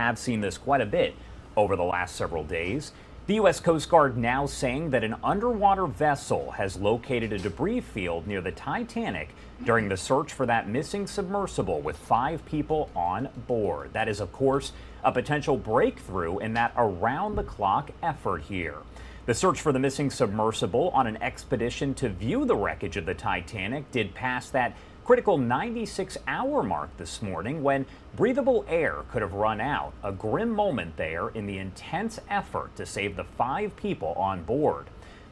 have seen this quite a bit over the last several days. The U.S. Coast Guard now saying that an underwater vessel has located a debris field near the Titanic during the search for that missing submersible with 5 people on board. That is, of course, a potential breakthrough in that around-the-clock effort here. The search for the missing submersible on an expedition to view the wreckage of the Titanic did pass that critical 96-hour mark this morning when breathable air could have run out. A grim moment there in the intense effort to save the 5 people on board.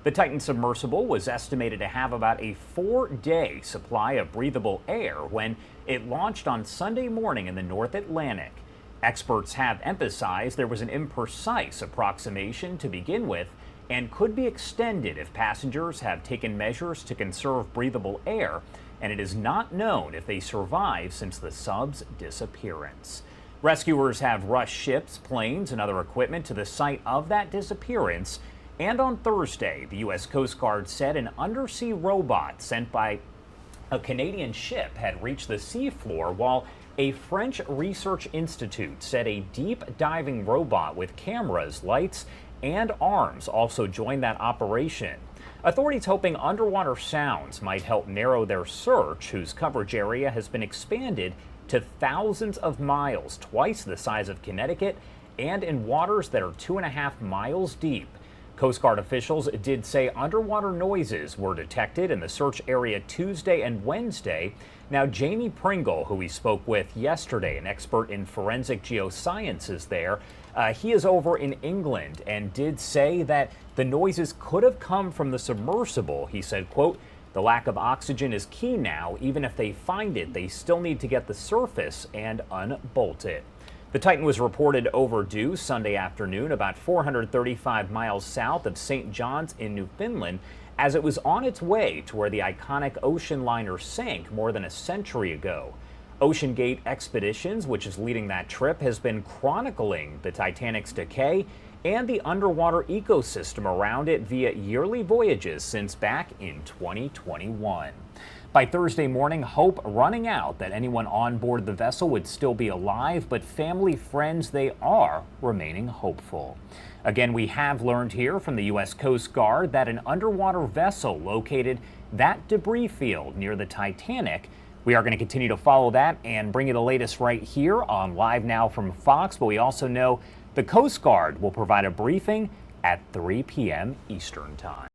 The Titan submersible was estimated to have about a 4-day supply of breathable air when it launched on Sunday morning in the North Atlantic. Experts have emphasized there was an imprecise approximation to begin with and could be extended if passengers have taken measures to conserve breathable air, and it is not known if they survived since the sub's disappearance. Rescuers have rushed ships, planes, and other equipment to the site of that disappearance, and on Thursday, the U.S. Coast Guard said an undersea robot sent by a Canadian ship had reached the seafloor, while a French research institute said a deep diving robot with cameras, lights, and arms also joined that operation. Authorities hoping underwater sounds might help narrow their search, whose coverage area has been expanded to thousands of miles, twice the size of Connecticut, and in waters that are 2.5 miles deep. Coast Guard officials did say underwater noises were detected in the search area Tuesday and Wednesday. Now, Jamie Pringle, who we spoke with yesterday, an expert in forensic geosciences there, he is over in England and did say that the noises could have come from the submersible. He said, quote, "The lack of oxygen is key now. Even if they find it, they still need to get the surface and unbolt it." The Titan was reported overdue Sunday afternoon about 435 miles south of St. John's in Newfoundland as it was on its way to where the iconic ocean liner sank more than a century ago. OceanGate Expeditions, which is leading that trip, has been chronicling the Titanic's decay and the underwater ecosystem around it via yearly voyages since back in 2021. By Thursday morning, hope running out that anyone on board the vessel would still be alive, but family, friends, they are remaining hopeful. Again, we have learned here from the U.S. Coast Guard that an underwater vessel located that debris field near the Titanic. We are going to continue to follow that and bring you the latest right here on Live Now from Fox, but we also know the Coast Guard will provide a briefing at 3 p.m. Eastern Time.